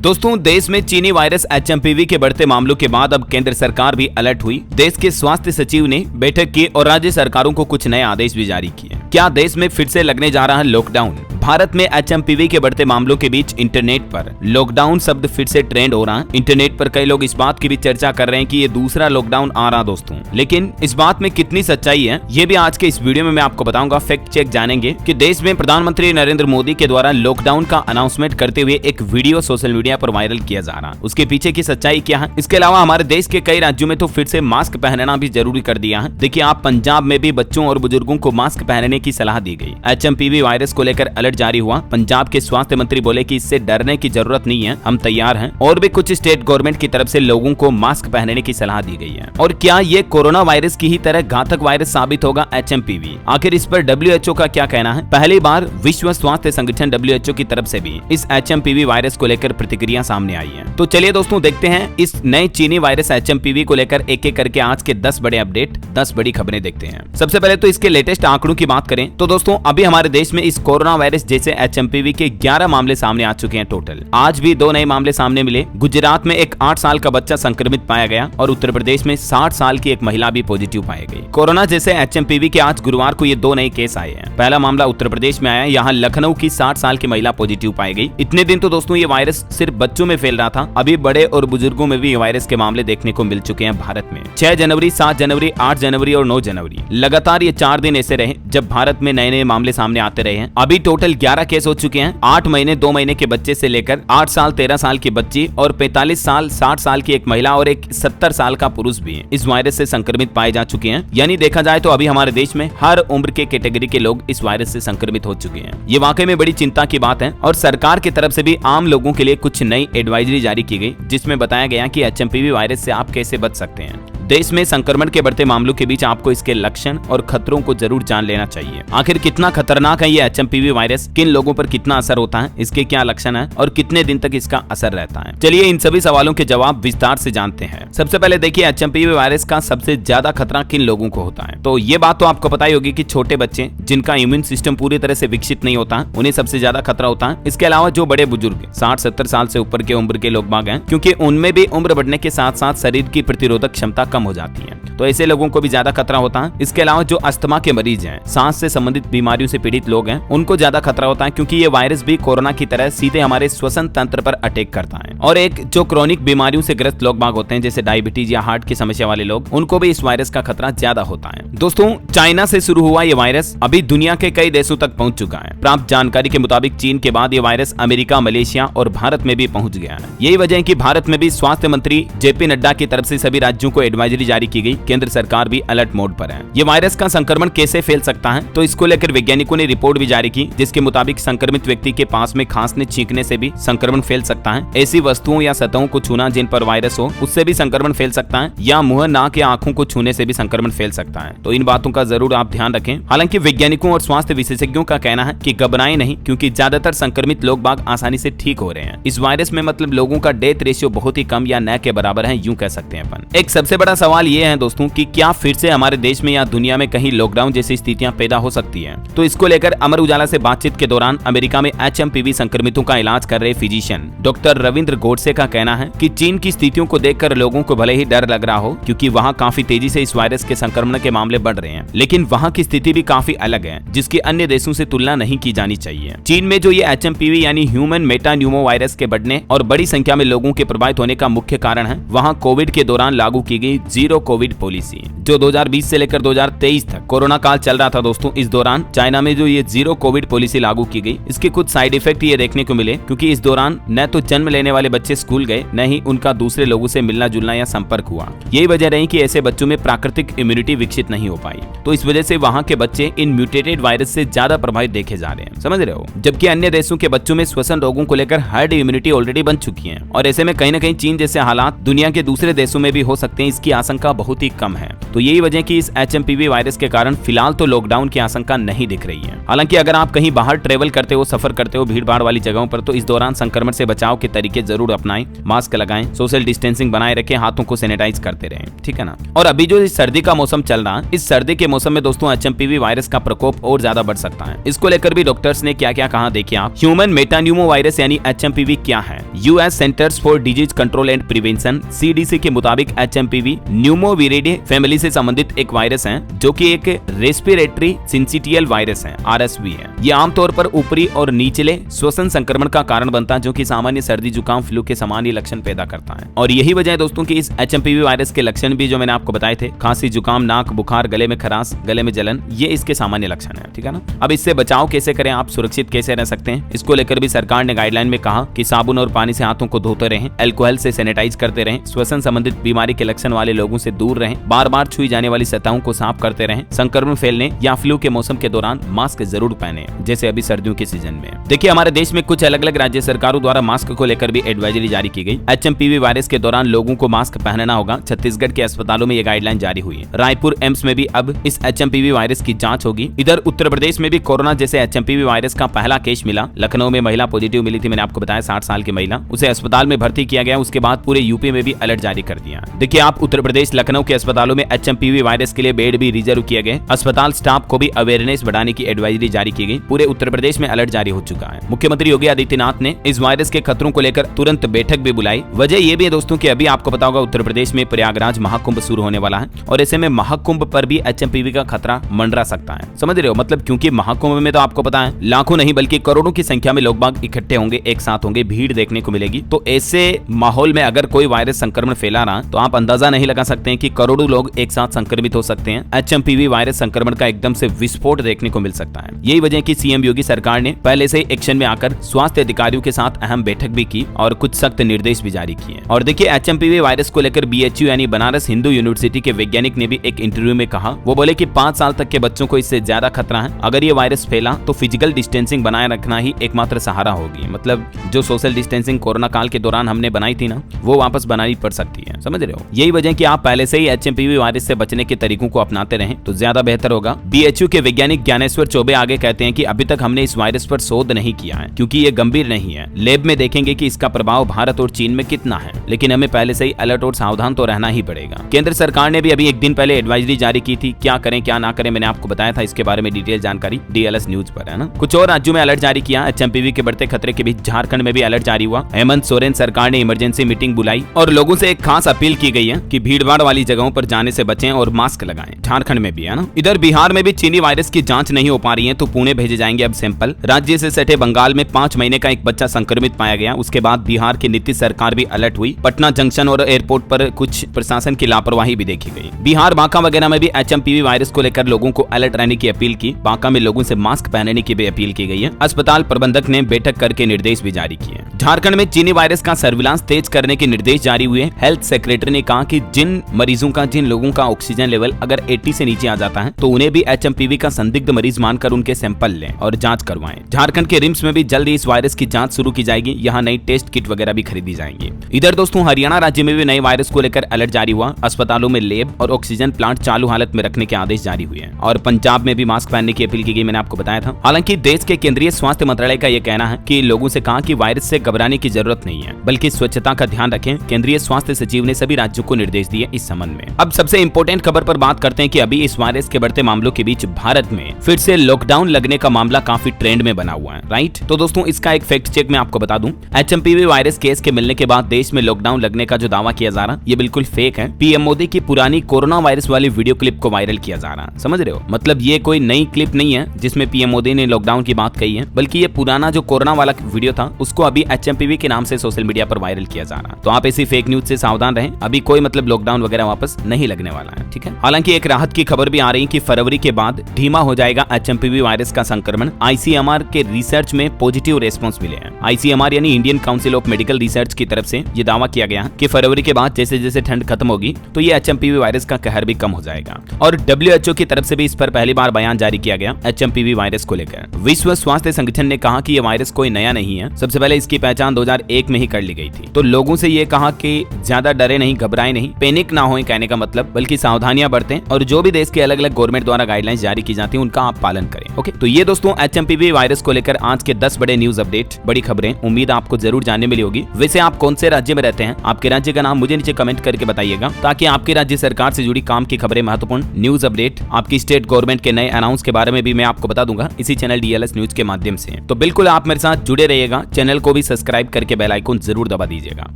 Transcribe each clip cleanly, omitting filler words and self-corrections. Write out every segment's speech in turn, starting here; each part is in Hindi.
दोस्तों, देश में चीनी वायरस एचएमपीवी के बढ़ते मामलों के बाद अब केंद्र सरकार भी अलर्ट हुई। देश के स्वास्थ्य सचिव ने बैठक की और राज्य सरकारों को कुछ नए आदेश भी जारी किए। क्या देश में फिर से लगने जा रहा है लॉकडाउन? भारत में एचएमपीवी के बढ़ते मामलों के बीच इंटरनेट पर लॉकडाउन शब्द फिर से ट्रेंड हो रहा है। इंटरनेट पर कई लोग इस बात की भी चर्चा कर रहे हैं कि ये दूसरा लॉकडाउन आ रहा दोस्तों, लेकिन इस बात में कितनी सच्चाई है ये भी आज के इस वीडियो में मैं आपको बताऊंगा। फैक्ट चेक जानेंगे कि देश में प्रधानमंत्री नरेंद्र मोदी के द्वारा लॉकडाउन का अनाउंसमेंट करते हुए एक वीडियो सोशल मीडिया पर वायरल किया जा रहा है, उसके पीछे की सच्चाई क्या है। इसके अलावा हमारे देश के कई राज्यों में तो फिर से मास्क पहनना भी जरूरी कर दिया है। देखिए, आप पंजाब में भी बच्चों और बुजुर्गों को मास्क पहनने की सलाह दी गई। एचएमपीवी वायरस को लेकर अलर्ट जारी हुआ। पंजाब के स्वास्थ्य मंत्री बोले कि इससे डरने की जरूरत नहीं है, हम तैयार हैं। और भी कुछ स्टेट गवर्नमेंट की तरफ से लोगों को मास्क पहनने की सलाह दी गई है। और क्या ये कोरोना वायरस की ही तरह घातक वायरस साबित होगा एचएमपीवी? आखिर इस पर डब्ल्यूएचओ का क्या कहना है? पहली बार विश्व स्वास्थ्य संगठन डब्ल्यूएचओ की तरफ से भी इस एचएमपीवी वायरस को लेकर प्रतिक्रिया सामने आई है। तो चलिए दोस्तों, देखते हैं इस नए चीनी वायरस एचएमपीवी को लेकर एक एक करके आज के 10 बड़े अपडेट, 10 बड़ी खबरें देखते हैं। सबसे पहले तो इसके लेटेस्ट आंकड़ों की बात करें तो दोस्तों, अभी हमारे देश में इस कोरोना वायरस जैसे एचएमपीवी के 11 मामले सामने आ चुके हैं टोटल। आज भी 2 नए मामले सामने मिले। गुजरात में एक 8 साल का बच्चा संक्रमित पाया गया और उत्तर प्रदेश में 60 साल की एक महिला भी पॉजिटिव पाई गई। कोरोना जैसे एचएमपीवी के आज गुरुवार को ये 2 नए केस आए हैं। पहला मामला उत्तर प्रदेश में आया, यहाँ लखनऊ की 60 साल की महिला पॉजिटिव पाई गई। इतने दिन तो दोस्तों ये वायरस सिर्फ बच्चों में फैल रहा था, अभी बड़े और बुजुर्गों में भी ये वायरस के मामले देखने को मिल चुके हैं भारत में। 6 जनवरी, 7 जनवरी, 8 जनवरी और 9 जनवरी लगातार ये 4 दिन ऐसे रहे जब भारत में नए नए मामले सामने आते रहे हैं। अभी टोटल 11 केस हो चुके हैं। 8 महीने 2 महीने के बच्चे से लेकर 8 साल 13 साल की बच्ची और 45 साल 60 साल की एक महिला और एक 70 साल का पुरुष भी इस वायरस से संक्रमित पाए जा चुके हैं। यानी देखा जाए तो अभी हमारे देश में हर उम्र के कैटेगरी के लोग इस वायरस से संक्रमित हो चुके हैं। ये वाकई में बड़ी चिंता की बात है और सरकार की तरफ से भी आम लोगों के लिए कुछ नई एडवाइजरी जारी की गई, जिसमें बताया गया कि एचएमपीवी वायरस से आप कैसे बच सकते हैं। देश में संक्रमण के बढ़ते मामलों के बीच आपको इसके लक्षण और खतरों को जरूर जान लेना चाहिए। आखिर कितना खतरनाक है ये एचएमपीवी वायरस, किन लोगों पर कितना असर होता है, इसके क्या लक्षण है और कितने दिन तक इसका असर रहता है। चलिए इन सभी सवालों के जवाब विस्तार से जानते हैं। सबसे पहले देखिए, एचएमपीवी वायरस का सबसे ज्यादा खतरा किन लोगों को होता है। तो ये बात तो आपको पता ही होगी कि छोटे बच्चे जिनका इम्यून सिस्टम पूरी तरह से विकसित नहीं होता, उन्हें सबसे ज्यादा खतरा होता है। इसके अलावा जो बड़े बुजुर्ग 60-70 साल से ऊपर के उम्र के लोग बाग हैं, क्योंकि उनमें भी उम्र बढ़ने के साथ साथ शरीर की प्रतिरोधक क्षमता कम हो जाती है, तो ऐसे लोगों को भी ज्यादा खतरा होता है। इसके अलावा जो अस्थमा के मरीज हैं, सांस से संबंधित बीमारियों से पीड़ित लोग हैं, उनको ज्यादा खतरा होता है, क्योंकि ये वायरस भी कोरोना की तरह सीधे हमारे श्वसन तंत्र पर अटैक करता है। और एक जो क्रोनिक बीमारियों से ग्रस्त लोग बाग होते हैं, जैसे डायबिटीज या हार्ट की समस्या वाले लोग, उनको भी इस वायरस का खतरा ज्यादा होता है। दोस्तों, चाइना से शुरू हुआ ये वायरस अभी दुनिया के कई देशों तक पहुंच चुका है। प्राप्त जानकारी के मुताबिक चीन के बाद ये वायरस अमेरिका, मलेशिया और भारत में भी पहुंच गया है। यही वजह है कि भारत में भी स्वास्थ्य मंत्री जेपी नड्डा की तरफ से सभी राज्यों को एडवाइजरी जारी की गई। केंद्र सरकार भी अलर्ट मोड पर है। ये वायरस का संक्रमण कैसे फैल सकता है, तो इसको लेकर वैज्ञानिकों ने रिपोर्ट भी जारी की, जिसके मुताबिक संक्रमित व्यक्ति के पास में खांसने छींकने से भी संक्रमण फैल सकता है। ऐसी वस्तुओं या सतहों को छूना जिन पर वायरस हो, उससे भी संक्रमण फैल सकता है, या मुंह, नाक या आंखों को छूने से भी संक्रमण फैल सकता है। तो इन बातों का जरूर आप ध्यान रखें। हालांकि वैज्ञानिकों और स्वास्थ्य विशेषज्ञों का कहना है कि घबराएं नहीं, क्योंकि ज्यादातर संक्रमित लोग बाग आसानी से ठीक हो रहे हैं। इस वायरस में मतलब लोगों का डेथ रेशियो बहुत ही कम या न के बराबर है, यूं कह सकते हैं अपन। एक सबसे बड़ा सवाल ये है दोस्तों कि क्या फिर से हमारे देश में या दुनिया में कहीं लॉकडाउन जैसी स्थितियां पैदा हो सकती हैं। तो इसको लेकर अमर उजाला से बातचीत के दौरान अमेरिका में एचएमपीवी संक्रमितों का इलाज कर रहे फिजिशियन डॉक्टर रविंद्र गोडसे का कहना है कि चीन की स्थितियों को देखकर लोगों को भले ही डर लग रहा हो, क्योंकि वहां काफी तेजी से इस वायरस के संक्रमण के मामले बढ़ रहे हैं, लेकिन वहां की स्थिति भी काफी अलग है, जिसकी अन्य देशों से तुलना नहीं की जानी चाहिए। चीन में जो ये एचएमपीवी यानी ह्यूमन मेटान्यूमो वायरस के बढ़ने और बड़ी संख्या में लोगों के प्रभावित होने का मुख्य कारण है वहां कोविड के दौरान लागू की गई जीरो कोविड पॉलिसी, जो 2020 से लेकर 2023 तक कोरोना काल चल रहा था दोस्तों। इस दौरान चाइना में जो ये जीरो कोविड पॉलिसी लागू की गई, इसके कुछ साइड इफेक्ट ये देखने को मिले, क्योंकि इस दौरान न तो जन्म लेने वाले बच्चे स्कूल गए, न ही उनका दूसरे लोगों से मिलना जुलना या संपर्क हुआ। यही वजह रही कि ऐसे बच्चों में प्राकृतिक इम्यूनिटी विकसित नहीं हो पाई। तो इस वजह से वहाँ के बच्चे इन म्यूटेटेड वायरस से ज्यादा प्रभावित देखे जा रहे हैं, समझ रहे हो। जबकि अन्य देशों के बच्चों में श्वसन रोगों को लेकर हर्ड इम्यूनिटी ऑलरेडी बन चुकी है, और ऐसे में कहीं न कहीं चीन जैसे हालात दुनिया के दूसरे देशों में भी हो सकते हैं। इसकी की आशंका बहुत ही कम है। तो यही वजह कि इस HMPV वायरस के कारण फिलहाल तो लॉकडाउन की आशंका नहीं दिख रही है। हालांकि अगर आप कहीं बाहर ट्रेवल करते हो, सफर करते हो भीड़ भाड़ वाली जगहों पर, तो इस दौरान संक्रमण से बचाव के तरीके जरूर अपनाएं। मास्क लगाएं, सोशल डिस्टेंसिंग बनाए रखें, हाथों को सैनिटाइज करते रहें, ठीक है ना। और अभी जो इस सर्दी का मौसम चल रहा है, इस सर्दी के मौसम में दोस्तों HMPV वायरस का प्रकोप और ज्यादा बढ़ सकता है। इसको लेकर भी डॉक्टर्स ने क्या क्या कहा, देखिए आप। ह्यूमन मेटान्यूमो वायरस यानी HMPV क्या है? US centres for disease control and prevention CDC के मुताबिक HMPV न्यूमोविरिडे फैमिली से संबंधित एक वायरस है, जो कि एक रेस्पिरेटरी सिंसिटियल वायरस है, RSV है। ये आमतौर पर ऊपरी और निचले श्वसन संक्रमण का कारण बनता है, जो कि सामान्य सर्दी जुकाम फ्लू के सामान्य लक्षण पैदा करता है। और यही वजह है दोस्तों कि इस HMPV वायरस के लक्षण भी जो मैंने आपको बताए थे, खांसी, जुकाम, नाक, बुखार, गले में खराश, गले में जलन, ये इसके सामान्य लक्षण है, ठीक है ना। अब इससे बचाव कैसे करें, आप सुरक्षित कैसे रह सकते हैं, इसको लेकर भी सरकार ने गाइडलाइन में कहा कि साबुन और पानी से हाथों को धोते रहें, अल्कोहल से सैनिटाइज करते रहें, श्वसन संबंधित बीमारी के लक्षण वाले लोगों से दूर रहें, बार बार छुई जाने वाली सतहों को साफ करते रहें, संक्रमण फैलने या फ्लू के मौसम के दौरान मास्क जरूर पहने, जैसे अभी सर्दियों के सीजन में। देखिए हमारे देश में कुछ अलग अलग राज्य सरकारों द्वारा मास्क को लेकर भी एडवाइजरी जारी की गई। HMPV वायरस के दौरान लोगों को मास्क पहनना होगा। छत्तीसगढ़ के अस्पतालों में यह गाइडलाइन जारी हुई है। रायपुर एम्स में भी अब इस HMPV वायरस की जांच होगी। इधर उत्तर प्रदेश में भी कोरोना जैसे HMPV वायरस का पहला केस मिला। लखनऊ में महिला पॉजिटिव मिली थी, मैंने आपको बताया 60 साल की महिला, उसे अस्पताल में भर्ती किया गया। उसके बाद पूरे यूपी में भी अलर्ट जारी कर दिया। देखिए आप, उत्तर प्रदेश लखनऊ के अस्पतालों में HMPV वायरस के लिए बेड भी रिजर्व किए गए। अस्पताल स्टाफ को भी अवेयरनेस बढ़ाने की एडवाइजरी जारी की गई। पूरे उत्तर प्रदेश में अलर्ट जारी हो चुका है। मुख्यमंत्री योगी आदित्यनाथ ने इस वायरस के खतरों को लेकर तुरंत बैठक भी बुलाई। वजह यह भी है दोस्तों कि अभी आपको पता होगा उत्तर प्रदेश में प्रयागराज महाकुंभ शुरू होने वाला है, और ऐसे में महाकुंभ पर भी HMPV का खतरा मंडरा सकता है। समझ रहे हो, मतलब क्योंकि महाकुंभ में तो आपको पता है लाखों नहीं बल्कि करोड़ों की संख्या में लोग बाग इकट्ठे होंगे, एक साथ होंगे, भीड़ देखने को मिलेगी। तो ऐसे माहौल में अगर कोई वायरस संक्रमण फैला रहा तो आप अंदाजा नहीं लगा सकते हैं कि करोड़ों लोग एक साथ संक्रमित हो सकते हैं। HMPV वायरस संक्रमण का एकदम से विस्फोट देखने को मिल सकता है। यही वजह कि CM योगी सरकार ने पहले से एक्शन में आकर स्वास्थ्य अधिकारियों के साथ अहम बैठक भी की और कुछ सख्त निर्देश भी जारी किए। और देखिए HMPV वायरस को लेकर BHU यानी बनारस हिंदू यूनिवर्सिटी के वैज्ञानिक ने भी एक इंटरव्यू में कहा, वो बोले कि 5 साल तक के बच्चों को इससे ज्यादा खतरा है। अगर ये वायरस फैला तो फिजिकल डिस्टेंसिंग बनाए रखना ही एकमात्र सहारा होगी। मतलब जो सोशल डिस्टेंसिंग कोरोना काल के दौरान हमने बनाई थी ना, वो वापस बनानी पड़ सकती है। समझ रहे हो, यही वजह कि आप पहले से ही HMPV वायरस से बचने के तरीकों को अपनाते रहें तो ज्यादा बेहतर होगा। BHU के वैज्ञानिक ज्ञानेश्वर चौबे आगे कहते हैं कि अभी तक हमने इस वायरस पर शोध नहीं किया है, क्योंकि ये गंभीर नहीं है। लैब में देखेंगे कि इसका प्रभाव भारत और चीन में कितना है, लेकिन हमें पहले से ही अलर्ट और सावधान तो रहना ही पड़ेगा। केंद्र सरकार ने भी अभी एक दिन पहले एडवाइजरी जारी की थी, क्या करें क्या ना करें, मैंने आपको बताया था। इसके बारे में डिटेल जानकारी DLS न्यूज पर है ना। कुछ और राज्यों में अलर्ट जारी किया। HMPV के बढ़ते खतरे के बीच झारखंड में भी अलर्ट जारी हुआ। हेमंत सोरेन सरकार ने इमरजेंसी मीटिंग बुलाई और लोगों से एक खास अपील की गई है कि भीड़भाड़ वाली जगहों पर जाने से बचें और मास्क लगाएं। झारखंड में भी है ना। इधर बिहार में भी चीनी वायरस की जांच नहीं हो पा रही है, तो पुणे भेजे जाएंगे अब सैंपल। राज्य से सटे बंगाल में 5 महीने का एक बच्चा संक्रमित पाया गया। उसके बाद बिहार की नीतीश सरकार भी अलर्ट हुई। पटना जंक्शन और एयरपोर्ट पर कुछ प्रशासन की लापरवाही भी देखी गई। बिहार बांका वगैरह में भी HMPV वायरस को लेकर लोगों को अलर्ट रहने की अपील की। बांका में लोगों से मास्क पहनने की भी अपील की गई है। अस्पताल प्रबंधक ने बैठक करके निर्देश भी जारी किए। झारखंड में चीनी वायरस का सर्विलांस तेज करने के निर्देश जारी हुए। हेल्थ सेक्रेटरी ने कहा कि जिन लोगों का ऑक्सीजन लेवल अगर 80 से नीचे आ जाता है तो उन्हें भी HMPV का संदिग्ध मरीज मानकर उनके सैंपल लें और जांच करवाएं। झारखंड के रिम्स में भी जल्द ही इस वायरस की जांच शुरू की जाएगी। यहाँ नई टेस्ट किट वगैरह भी खरीदी जाएंगी। इधर दोस्तों हरियाणा राज्य में भी नए वायरस को लेकर अलर्ट जारी हुआ। अस्पतालों में लैब और ऑक्सीजन प्लांट चालू हालत में रखने के आदेश जारी हुए हैं। और पंजाब में भी मास्क पहनने की अपील की गई, मैंने आपको बताया था। हालांकि देश के केंद्रीय स्वास्थ्य मंत्रालय का यह कहना है कि लोगों से कहा कि वायरस से घबराने की जरूरत नहीं है, बल्कि स्वच्छता का ध्यान रखें। केंद्रीय स्वास्थ्य सचिव ने सभी राज्यों को निर्देश दिए इस संबंध में। अब सबसे इंपॉर्टेंट खबर पर बात करते हैं कि अभी इस वायरस के बढ़ते मामलों के बीच भारत में फिर से लॉकडाउन लगने का मामला काफी ट्रेंड में बना हुआ है, राइट। तो दोस्तों इसका एक फैक्ट चेक मैं आपको बता दूं। HMPV वायरस केस के मिलने के बाद देश में लॉकडाउन लगने का जो दावा किया जा रहा है ये बिल्कुल फेक है। PM मोदी की पुरानी कोरोना वायरस वाली वीडियो क्लिप को वायरल किया जा रहा है, समझ रहे हो। मतलब ये कोई नई क्लिप नहीं है जिसमें PM मोदी ने लॉकडाउन की बात कही है, बल्कि ये पुराना जो कोरोना वाला वीडियो था उसको अभी HMPV के नाम से सोशल मीडिया पर वायरल किया जा रहा है। तो आप ऐसी फेक न्यूज से सावधान रहें। अभी कोई मतलब लॉकडाउन वगैरह वापस नहीं लगने वाला है, ठीक है। हालांकि एक राहत की खबर भी आ रही है कि फरवरी के बाद धीमा हो जाएगा HMPV वायरस का संक्रमण। ICMR के रिसर्च में पॉजिटिव रेस्पॉन्स मिले हैं। ICMR यानी Indian council of medical research की तरफ से ये दावा किया गया कि फरवरी के बाद जैसे जैसे ठंड खत्म होगी तो ये HMPV वायरस का कहर भी कम हो जाएगा। और WHO की तरफ से भी इस पर पहली बार बयान जारी किया गया HMPV वायरस को लेकर। विश्व स्वास्थ्य संगठन ने कहा कि यह वायरस कोई नया नहीं है। सबसे पहले इसकी पहचान 2001 में ही कर ली गई थी। तो लोगों से ये कहा कि ज्यादा डरे नहीं, घबराए नहीं, पैनिक ना होएं कहने का मतलब, बल्कि सावधानियां बरतें और जो भी देश के अलग अलग गवर्नमेंट द्वारा गाइडलाइंस जारी की जाती है उनका आप पालन करें। ओके, तो ये दोस्तों HMPV वायरस को लेकर आज के 10 बड़े न्यूज अपडेट, बड़ी खबरें, उम्मीद आपको जरूर जानने मिली होगी। वैसे आप कौन से राज्य में रहते हैं, आपके राज्य का नाम मुझे नीचे कमेंट करके बताइएगा, ताकि आपके राज्य सरकार से जुड़ी काम की खबरें, महत्वपूर्ण न्यूज अपडेट, आपकी स्टेट गवर्नमेंट के नए अनाउंस के बारे में भी मैं आपको बता दूंगा इसी चैनल DLS न्यूज के माध्यम से। तो बिल्कुल आप मेरे साथ जुड़े रहिएगा, चैनल को भी सब्सक्राइब करके बेल आइकन जरूर दबा दीजिएगा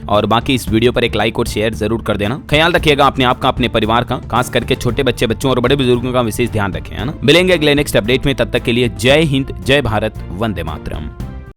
और बाकी इस वीडियो पर एक लाइक और शेयर जरूर कर देना। ख्याल रखिएगा अपने आप का, अपने परिवार का, खास करके छोटे बच्चों और बड़े बुजुर्गों का विशेष ध्यान रखें, है ना। मिलेंगे अगले नेक्स्ट अपडेट में, तब तक के लिए जय हिंद, जय भारत, वंदे मातरम।